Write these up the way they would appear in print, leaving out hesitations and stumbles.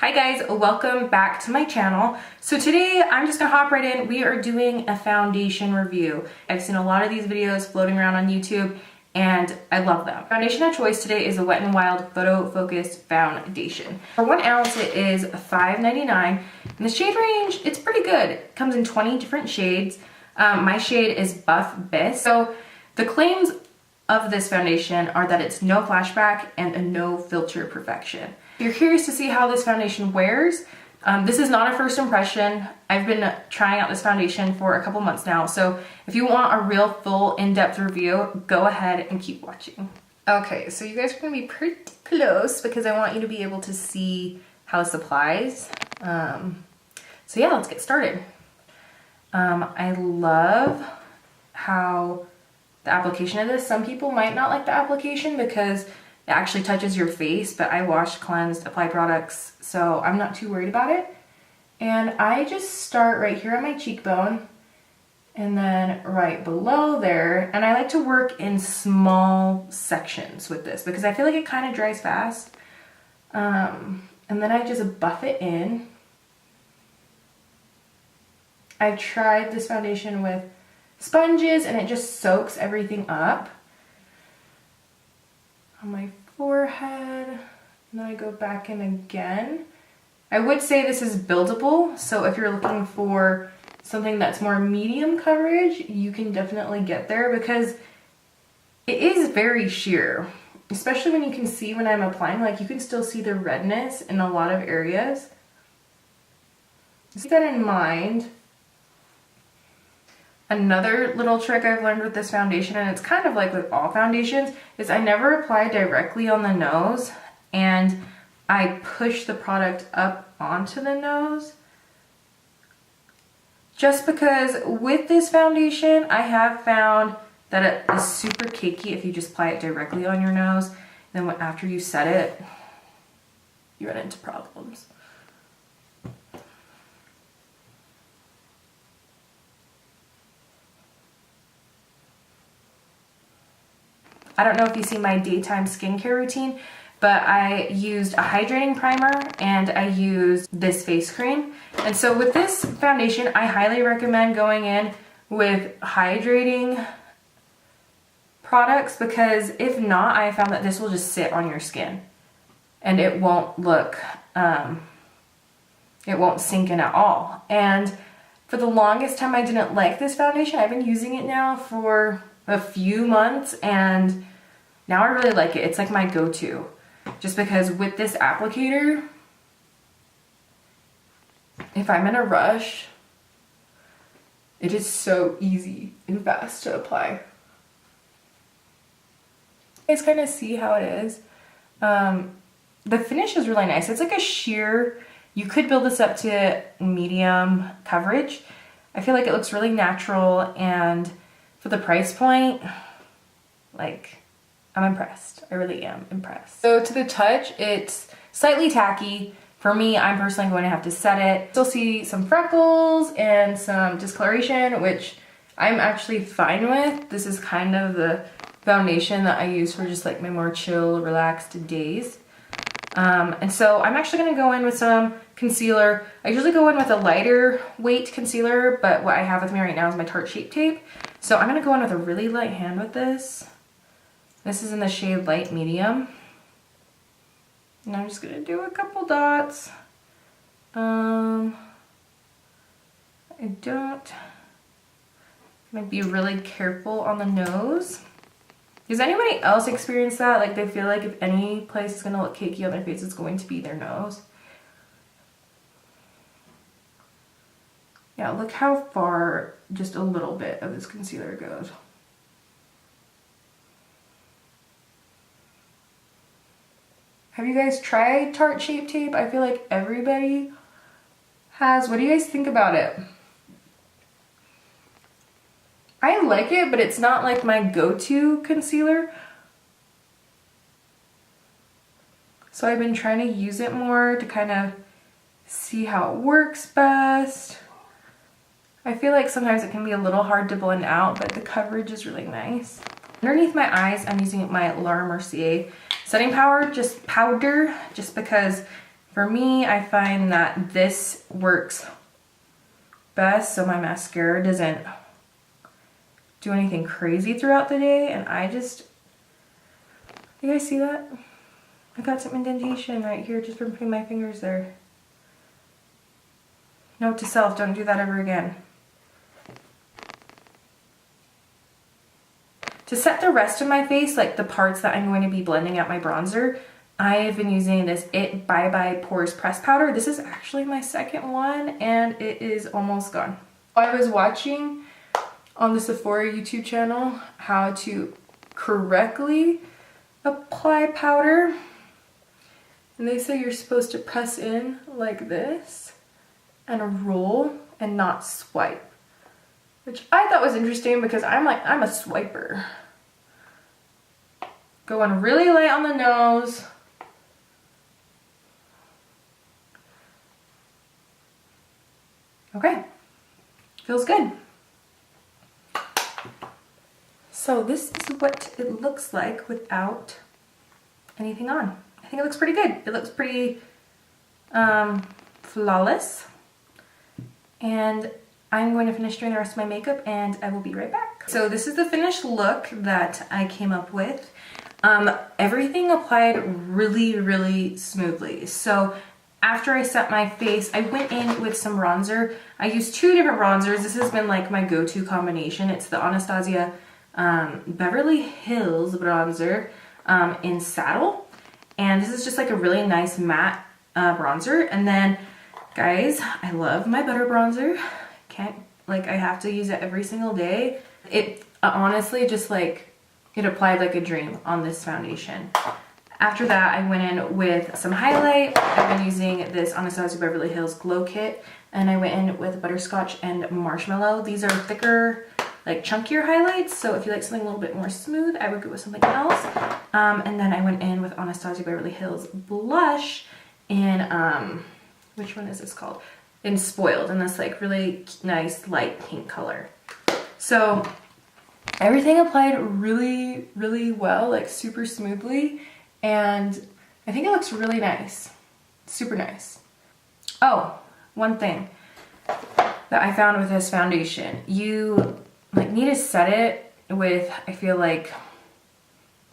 Hi guys, welcome back to my channel. So today I'm just gonna hop right in. We are doing a foundation review. I've seen a lot of these videos floating around on YouTube and I love them. Foundation of choice today is the Wet n Wild Photo Focused Foundation. For 1 ounce it is $5.99 and the shade range, it's pretty good. It comes in 20 different shades. My shade is Buff Bisque. So the claims of this foundation are that it's no flashback and a no filter perfection. If you're curious to see how this foundation wears, this is not a first impression. I've been trying out this foundation for a couple months now, so if you want a real full in-depth review, go ahead and keep watching. Okay, so you guys are gonna be pretty close because I want you to be able to see how this applies. So yeah, let's get started. I love how the application of this, some people might not like the application because it actually touches your face, but I washed, cleansed, applied products, so I'm not too worried about it. And I just start right here on my cheekbone and then right below there. And I like to work in small sections with this because I feel like it kind of dries fast. And then I just buff it in. I tried this foundation with sponges and it just soaks everything up on my forehead, and then I go back in again. I would say this is buildable, so if you're looking for something that's more medium coverage, you can definitely get there because it is very sheer, especially when you can see when I'm applying, like you can still see the redness in a lot of areas. Keep that in mind. Another little trick I've learned with this foundation, and it's kind of like with all foundations, is I never apply directly on the nose and I push the product up onto the nose. Just because with this foundation, I have found that it is super cakey if you just apply it directly on your nose. Then after you set it, you run into problems. I don't know if you see my daytime skincare routine, but I used a hydrating primer and I used this face cream. And so with this foundation, I highly recommend going in with hydrating products because if not, I found that this will just sit on your skin and it won't look, it won't sink in at all. And for the longest time, I didn't like this foundation. I've been using it now for a few months and now I really like it. It's like my go-to. Just because with this applicator, if I'm in a rush, it is so easy and fast to apply. You guys kind of see how it is. The finish is really nice. It's like a sheer, you could build this up to medium coverage. I feel like it looks really natural, and for the price point, like, I'm impressed. I really am impressed. So to the touch, it's slightly tacky. For me, I'm personally going to have to set it. Still see some freckles and some discoloration, which I'm actually fine with. This is kind of the foundation that I use for just like my more chill, relaxed days. And so I'm actually gonna go in with some concealer. I usually go in with a lighter weight concealer, but what I have with me right now is my Tarte Shape Tape. So I'm gonna go in with a really light hand with this. This is in the shade Light Medium. And I'm just gonna do a couple dots. I might be really careful on the nose. Does anybody else experience that? Like they feel like if any place is gonna look cakey on their face, it's going to be their nose. Yeah, look how far just a little bit of this concealer goes. Have you guys tried Tarte Shape Tape? I feel like everybody has. What do you guys think about it? I like it, but it's not like my go-to concealer. So I've been trying to use it more to kind of see how it works best. I feel like sometimes it can be a little hard to blend out, but the coverage is really nice. Underneath my eyes, I'm using my MERCIER setting powder just because For me, I find that this works best so my mascara doesn't do anything crazy throughout the day. And you guys see that? I got some indentation right here just from putting my fingers there. Note to self, don't do that ever again. To set the rest of my face, like the parts that I'm going to be blending out my bronzer, I've been using this Bye Bye Pores Press Powder. This is actually my second one and it is almost gone. I was watching on the Sephora YouTube channel how to correctly apply powder. And they say you're supposed to press in like this and roll and not swipe. Which I thought was interesting because I'm a swiper. Going really light on the nose. Okay, feels good. So this is what it looks like without anything on. I think it looks pretty good. It looks pretty flawless. And I'm going to finish doing the rest of my makeup and I will be right back. So this is the finished look that I came up with. Everything applied really, really smoothly. So after I set my face, I went in with some bronzer. I used two different bronzers. This has been like my go-to combination. It's the Anastasia Beverly Hills bronzer in Saddle. And this is just like a really nice matte bronzer. And then, guys, I love my butter bronzer. I have to use it every single day. It honestly just like, it applied like a dream on this foundation. After that, I went in with some highlight. I've been using this Anastasia Beverly Hills Glow Kit, and I went in with Butterscotch and Marshmallow. These are thicker, like chunkier highlights, so if you like something a little bit more smooth, I would go with something else. And then I went in with Anastasia Beverly Hills Blush in, which one is this called? In Spoiled, and this like really nice light pink color. So everything applied really, really well, like super smoothly. And I think it looks really nice. Super nice. Oh, one thing that I found with this foundation. You like need to set it with, I feel like,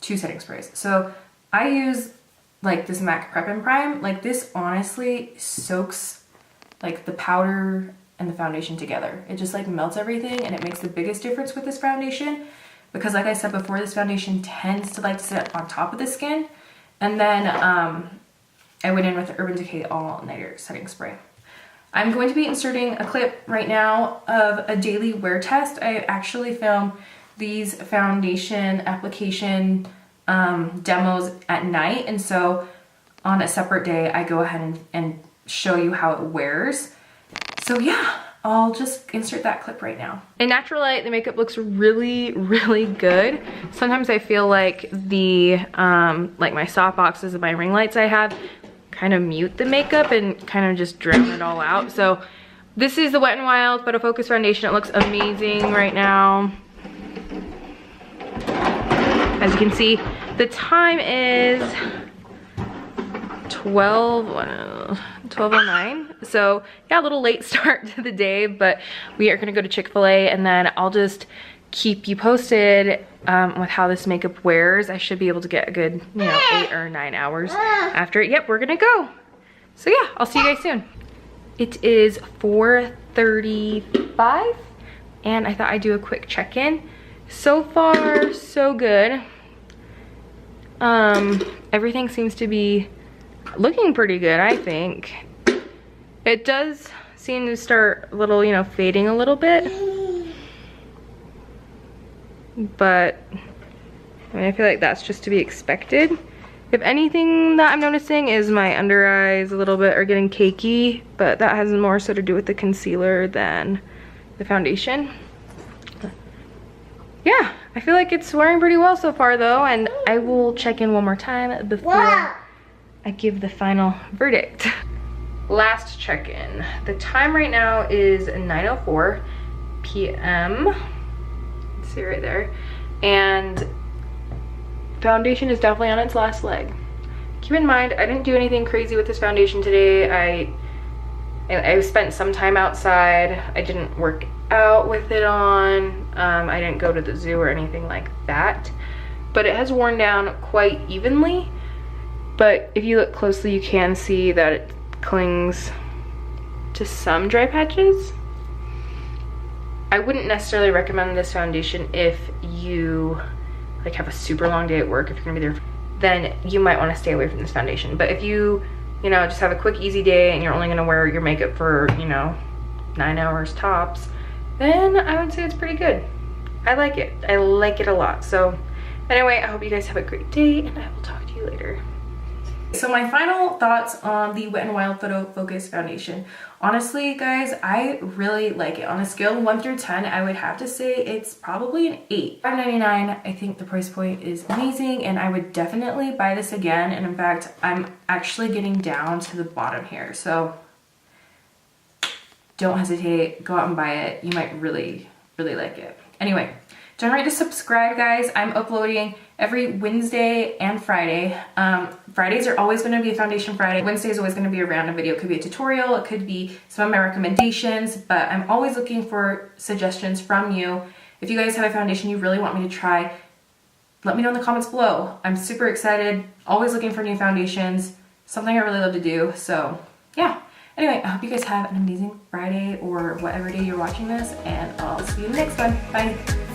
2 setting sprays. So I use like this MAC Prep and Prime. Like this honestly soaks like the powder and the foundation together. It just like melts everything and it makes the biggest difference with this foundation. Because like I said before, this foundation tends to like sit on top of the skin. And then I went in with the Urban Decay All Nighter Setting Spray. I'm going to be inserting a clip right now of a daily wear test. I actually film these foundation application demos at night. And so on a separate day, I go ahead and show you how it wears. So yeah. I'll just insert that clip right now. In natural light, the makeup looks really, really good. Sometimes I feel like the, like my soft boxes and my ring lights I have kind of mute the makeup and kind of just drown it all out. So this is the Wet n Wild Photo Focus Foundation. It looks amazing right now. As you can see, the time is 12:09. So yeah, a little late start to the day, but we are gonna go to Chick-fil-A and then I'll just keep you posted with how this makeup wears. I should be able to get a good, 8 or 9 hours after it. Yep, we're gonna go. So yeah, I'll see you guys soon. It is 4:35 and I thought I'd do a quick check-in. So far, so good. Everything seems to be looking pretty good, I think. It does seem to start a little, fading a little bit. But, I feel like that's just to be expected. If anything that I'm noticing is my under eyes a little bit are getting cakey, but that has more so to do with the concealer than the foundation. Yeah, I feel like it's wearing pretty well so far though, and I will check in one more time before I give the final verdict. Last check-in. The time right now is 9:04 p.m. See right there. And foundation is definitely on its last leg. keep in mind, I didn't do anything crazy with this foundation today. I spent some time outside. I didn't work out with it on. I didn't go to the zoo or anything like that. But it has worn down quite evenly. But if you look closely, you can see that it clings to some dry patches. I wouldn't necessarily recommend this foundation if you like have a super long day at work. If you're gonna be there, then you might want to stay away from this foundation. But if you know, just have a quick easy day and you're only gonna wear your makeup for, you know, 9 hours tops, then I would say it's pretty good. I like it. I like it a lot. So anyway, I hope you guys have a great day and I will talk to you later. So my final thoughts on the Wet n Wild Photo Focus foundation. Honestly, guys, I really like it. On a scale of 1 through 10, I would have to say it's probably an 8. $5.99, I think the price point is amazing and I would definitely buy this again. And in fact, I'm actually getting down to the bottom here. So don't hesitate, go out and buy it. You might really, really like it. Anyway, don't forget to subscribe, guys. I'm uploading every Wednesday and Friday. Fridays are always going to be a foundation Friday. Wednesday is always going to be a random video. It could be a tutorial, it could be some of my recommendations, but I'm always looking for suggestions from you. If you guys have a foundation you really want me to try, let me know in the comments below. I'm super excited, always looking for new foundations, something I really love to do. So yeah. Anyway, I hope you guys have an amazing Friday or whatever day you're watching this, and I'll see you in the next one. Bye.